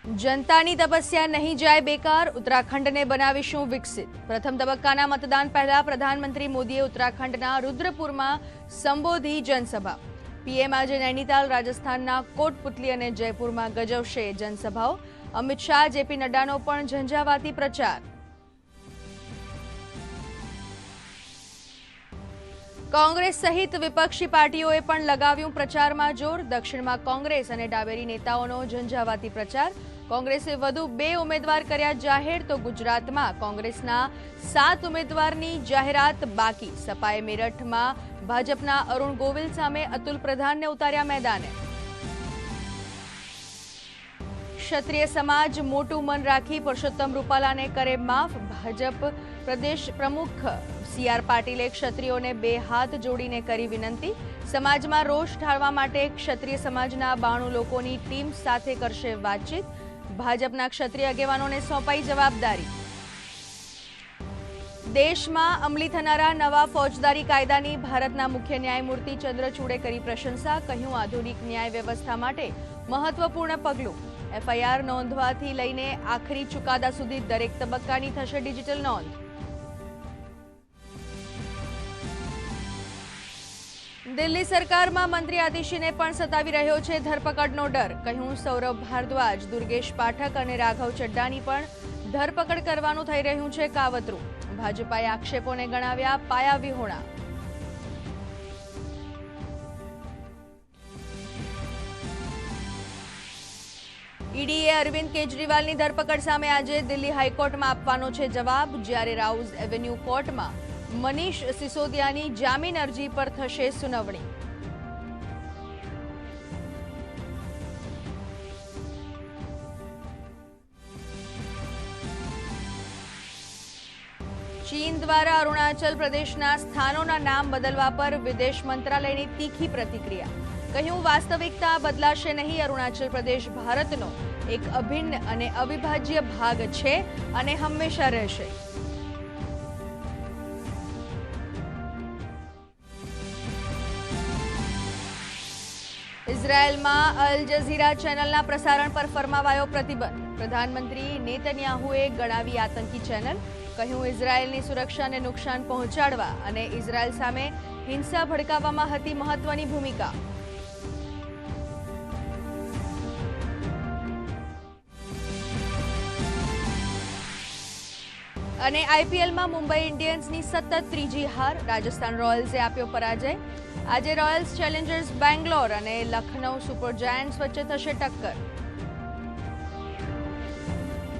जनतानी तपस्या नहीं जाए बेकार, उत्तराखंड ने बनावीशुं विकसित। प्रथम तबक्काना मतदान पहला प्रधानमंत्री मोदीए उत्तराखंडना रुद्रपुरमां संबोधी जनसभा। पीएम आज नैनीताल, राजस्थानना कोटपुतली अने जयपुरमां गजवशे जनसभाओ। अमित शाह, जेपी नड्डानो पण झंझावाती प्रचार। कांग्रेस सहित विपक्षी पार्टीओए पण लगाव्युं प्रचारमां जोर। दक्षिणमां कांग्रेस अने डाबेरी नेताओनो झंझावाती प्रचार। कांग्रेसे वधु 2 उमेदवार कर्या जाहेर, तो गुजरातमां कांग्रेसना 7 उमेदवारनी जाहेरात बाकी। सपाए मेरठमां भाजपना अरुण गोविल सामे अतुल प्रधानने उतार्या मैदाने। क्षत्रिय समाज मोटुं मन राखी पुरुषोत्तम रूपालाने करे माफ। भाजप प्रदेश प्रमुख सीआर पाटीले क्षत्रियोने 2 हाथ जोड़ीने करी विनंती। समाजमां रोष ठाळवा माटे क्षत्रिय समाजना 92 लोकोनी टीम साथे करशे वातचीत। भाजपना क्षत्रिय આગેવાનોને સોંપાઈ જવાબદારી। દેશમાં અમલી થનારા નવા ફોજદારી કાયદાની ભારતના મુખ્ય ન્યાયમૂર્તિ ચંદ્રચૂડે કરી પ્રશંસા। કહ્યું, આધુનિક ન્યાય વ્યવસ્થા માટે મહત્વપૂર્ણ પગલું। એફઆઈઆર નોંધવાથી લઈને આખરી ચુકાદા સુધી દરેક તબક્કાની થશે ડિજિટલ નોંધ। दिल्ली सरकार में मंत्री आतिशी ने पण सतावी रह्यो छे धरपकड़नो डर। कहूं, सौरभ भारद्वाज, दुर्गेश पाठक और राघव चड्डानी पण धरपकड़ करवानुं थई रह्युं छे कावतरू। भाजपाए आक्षेपोने गणाव्या पायाविहोणा। ईडीए अरविंद केजरीवालनी धरपकड़ सामे आजे दिल्ली हाईकोर्ट में आपवानो छे जवाब। ज्यारे राउज एवेन्यू कोर्ट में मनीष सिसोदियानी जामीन अरजी पर थशे सुनावणी। चीन द्वारा अरुणाचल प्रदेशना स्थानोना नाम बदलवा पर विदेश मंत्रालयनी तीखी प्रतिक्रिया। कहूं, वास्तविकता बदलाशे नहीं। अरुणाचल प्रदेश भारतनो एक अभिन्न अने अविभाज्य भाग छे अने हमेशा रहेशे। इजरायल में अल जजीरा चेनलना प्रसारण पर फरमावायो प्रतिबंध। प्रधानमंत्री नेतन्याहुए गणावी आतंकी चेनल। कहूं, इजरायलनी सुरक्षाने नुकसान पहोंचाडवा अने इजरायल सामे हिंसा भड़काववामां हती महत्वनी भूमिका। અને આઈપીએલમાં મુંબઈ ઇન્ડિયન્સની સતત ત્રીજી હાર। રાજસ્થાન રોયલ્સે આપ્યો પરાજય। આજે રોયલ્સ ચેલેન્જર્સ બેંગ્લોર અને લખનઉ સુપર જાયન્ટ્સ વચ્ચે થશે ટક્કર।